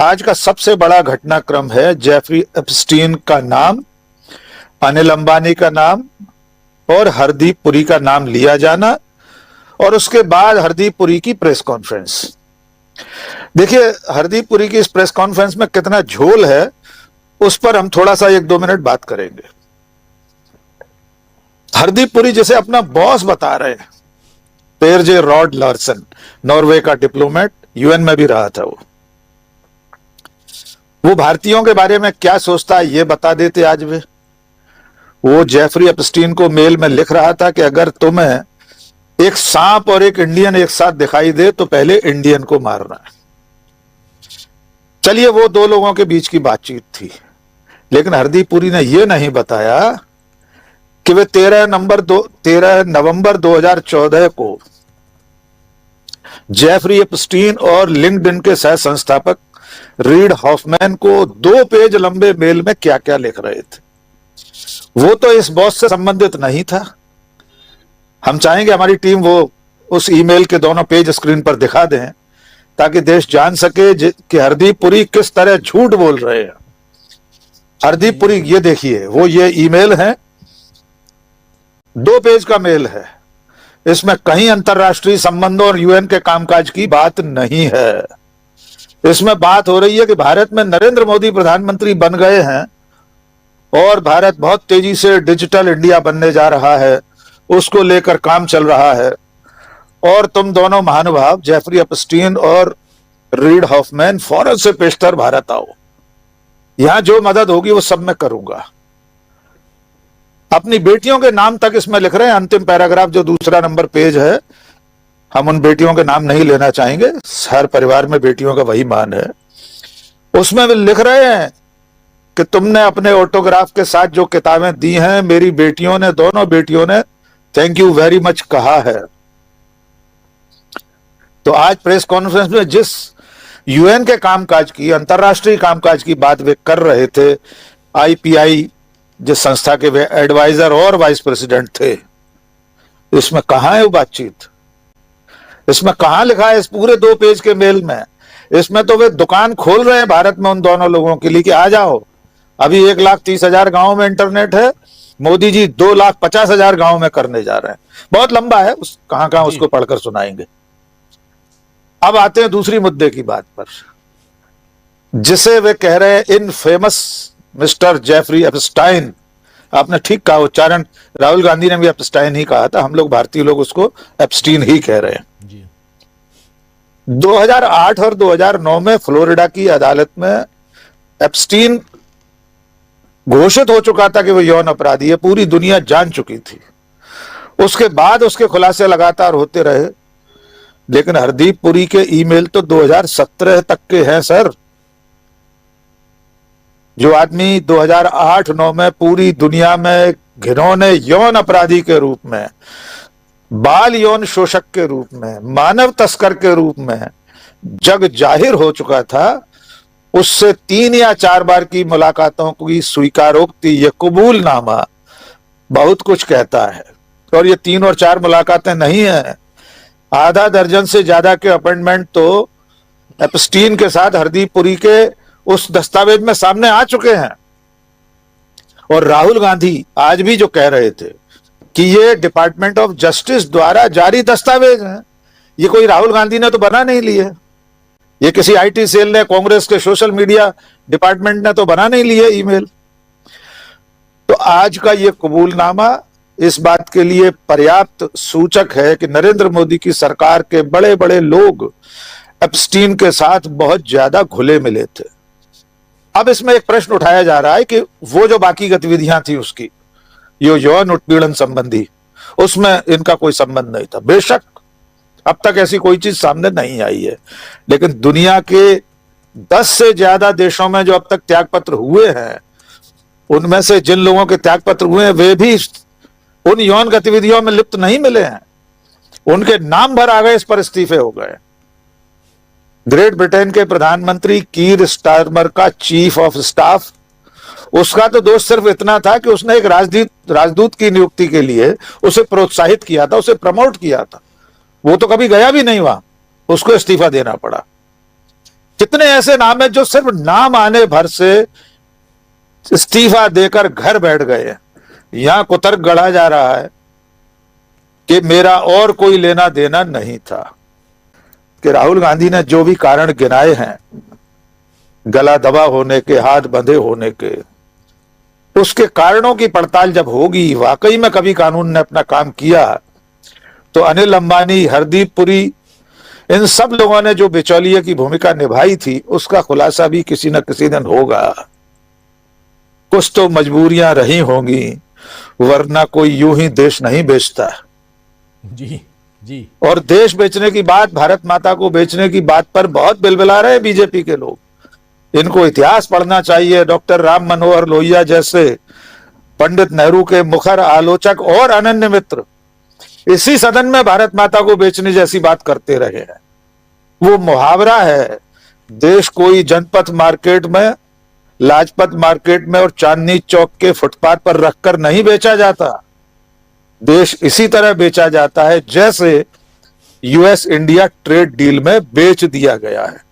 आज का सबसे बड़ा घटनाक्रम है जेफरी एप्स्टीन का नाम, अनिल अंबानी का नाम और हरदीप पुरी का नाम लिया जाना, और उसके बाद हरदीप पुरी की प्रेस कॉन्फ्रेंस। देखिए, हरदीप पुरी की इस प्रेस कॉन्फ्रेंस में कितना झोल है, उस पर हम थोड़ा सा 1-2 मिनट बात करेंगे। हरदीप पुरी जिसे अपना बॉस बता रहे हैं, पेर जे रॉड लार्सन, नॉर्वे का डिप्लोमेट, यूएन में भी रहा था वो भारतीयों के बारे में क्या सोचता है ये बता देते आज वे। वो जेफरी एप्स्टीन को मेल में लिख रहा था कि अगर तुम्हें एक सांप और एक इंडियन एक साथ दिखाई दे तो पहले इंडियन को मारना है। चलिए, वो दो लोगों के बीच की बातचीत थी, लेकिन हरदीप पुरी ने यह नहीं बताया कि वे 13 नवंबर 2014 को जेफरी एप्स्टीन और लिंक्डइन के सह संस्थापक रीड हॉफमैन को 2 पेज लंबे मेल में क्या क्या लिख रहे थे। वो तो इस बॉस से संबंधित नहीं था। हम चाहेंगे हमारी टीम वो उस ईमेल के दोनों पेज स्क्रीन पर दिखा दें ताकि देश जान सके कि हरदीप पुरी किस तरह झूठ बोल रहे हैं। हरदीप पुरी, ये देखिए, वो ये ईमेल है, 2 पेज का मेल है। इसमें कहीं अंतरराष्ट्रीय संबंधों और यूएन के कामकाज की बात नहीं है। इसमें बात हो रही है कि भारत में नरेंद्र मोदी प्रधानमंत्री बन गए हैं और भारत बहुत तेजी से डिजिटल इंडिया बनने जा रहा है, उसको लेकर काम चल रहा है, और तुम दोनों महानुभाव जेफरी एप्स्टीन और रीड हॉफमैन फौरन से पेशतर भारत आओ, यहां जो मदद होगी वो सब मैं करूंगा। अपनी बेटियों के नाम तक इसमें लिख रहे हैं। अंतिम पैराग्राफ जो दूसरा नंबर पेज है, हम उन बेटियों के नाम नहीं लेना चाहेंगे, हर परिवार में बेटियों का वही मान है। उसमें वे लिख रहे हैं कि तुमने अपने ऑटोग्राफ के साथ जो किताबें दी हैं, मेरी बेटियों ने, दोनों बेटियों ने थैंक यू वेरी मच कहा है। तो आज प्रेस कॉन्फ्रेंस में जिस यूएन के कामकाज की, अंतरराष्ट्रीय कामकाज की बात वे कर रहे थे, आईपीआई जिस संस्था के वे एडवाइजर और वाइस प्रेसिडेंट थे, इसमें कहां है वो बातचीत? इसमें कहां लिखा है इस पूरे 2 पेज के मेल में? इसमें तो वे दुकान खोल रहे हैं भारत में उन दोनों लोगों के लिए कि आ जाओ, अभी 1,30,000 गांव में इंटरनेट है, मोदी जी 2,50,000 गांव में करने जा रहे हैं। बहुत लंबा है, कहां उसको पढ़कर सुनाएंगे। अब आते हैं दूसरी मुद्दे की बात पर, जिसे वे कह रहे हैं इन फेमस मिस्टर जेफरी एप्स्टाइन। आपने ठीक कहा, उच्चारण राहुल गांधी ने भी एप्स्टाइन ही कहा था, हम लोग भारतीय लोग उसको एप्स्टीन ही कह रहे हैं। 2008 और 2009 में फ्लोरिडा की अदालत में एप्स्टीन घोषित हो चुका था कि वो यौन अपराधी है, पूरी दुनिया जान चुकी थी। उसके बाद उसके खुलासे लगातार होते रहे, लेकिन हरदीप पुरी के ईमेल तो 2017 तक के हैं सर। जो आदमी 2008-9 में पूरी दुनिया में घिनौने यौन अपराधी के रूप में, बाल यौन शोषक के रूप में, मानव तस्कर के रूप में जग जाहिर हो चुका था, उससे 3 या 4 बार की मुलाकातों की स्वीकारोक्ति, ये कबूलनामा बहुत कुछ कहता है। और ये 3 और 4 मुलाकातें नहीं है, आधा दर्जन से ज्यादा के अपॉइंटमेंट तो एप्स्टीन के साथ हरदीप पुरी के उस दस्तावेज में सामने आ चुके हैं। और राहुल गांधी आज भी जो कह रहे थे कि ये डिपार्टमेंट ऑफ जस्टिस द्वारा जारी दस्तावेज हैं, ये कोई राहुल गांधी ने तो बना नहीं लिए, ये किसी आईटी सेल ने, कांग्रेस के सोशल मीडिया डिपार्टमेंट ने तो बना नहीं लिए ईमेल। तो आज का ये कबूलनामा इस बात के लिए पर्याप्त सूचक है कि नरेंद्र मोदी की सरकार के बड़े बड़े लोग एप्स्टीन के साथ बहुत ज्यादा घुले मिले थे। अब इसमें एक प्रश्न उठाया जा रहा है कि वो जो बाकी गतिविधियां थी उसकी, ये यौन उत्पीड़न संबंधी, उसमें इनका कोई संबंध नहीं था। बेशक अब तक ऐसी कोई चीज सामने नहीं आई है, लेकिन दुनिया के 10 से ज्यादा देशों में जो अब तक त्यागपत्र हुए हैं, उनमें से जिन लोगों के त्यागपत्र हुए हैं वे भी उन यौन गतिविधियों में लिप्त नहीं मिले हैं। उनके नाम भर आ गए, इस पर इस्तीफे हो गए। ग्रेट ब्रिटेन के प्रधानमंत्री कीर स्टारमर का चीफ ऑफ स्टाफ, उसका तो दोष सिर्फ इतना था कि उसने एक राजदूत की नियुक्ति के लिए उसे प्रोत्साहित किया था, उसे प्रमोट किया था। वो तो कभी गया भी नहीं वहां, उसको इस्तीफा देना पड़ा। कितने ऐसे नाम है जो सिर्फ नाम आने भर से इस्तीफा देकर घर बैठ गए हैं। यहां कुतर्क गढ़ा जा रहा है कि मेरा और कोई लेना देना नहीं था, कि राहुल गांधी ने जो भी कारण गिनाए हैं, गला दबा होने के, हाथ बंधे होने के, उसके कारणों की पड़ताल जब होगी, वाकई में कभी कानून ने अपना काम किया, तो अनिल अंबानी, हरदीप पुरी, इन सब लोगों ने जो बिचौलिए की भूमिका निभाई थी, उसका खुलासा भी किसी न किसी दिन होगा। कुछ तो मजबूरियां रही होंगी, वरना कोई यूं ही देश नहीं बेचता। जी जी। और देश बेचने की बात, भारत माता को बेचने की बात पर बहुत बिलबिला रहे बीजेपी के लोग। इनको इतिहास पढ़ना चाहिए। डॉक्टर राम मनोहर लोहिया जैसे पंडित नेहरू के मुखर आलोचक और अनन्य मित्र इसी सदन में भारत माता को बेचने जैसी बात करते रहे हैं। वो मुहावरा है, देश कोई जनपथ मार्केट में, लाजपत मार्केट में और चांदनी चौक के फुटपाथ पर रखकर नहीं बेचा जाता। देश इसी तरह बेचा जाता है जैसे यूएस इंडिया ट्रेड डील में बेच दिया गया है।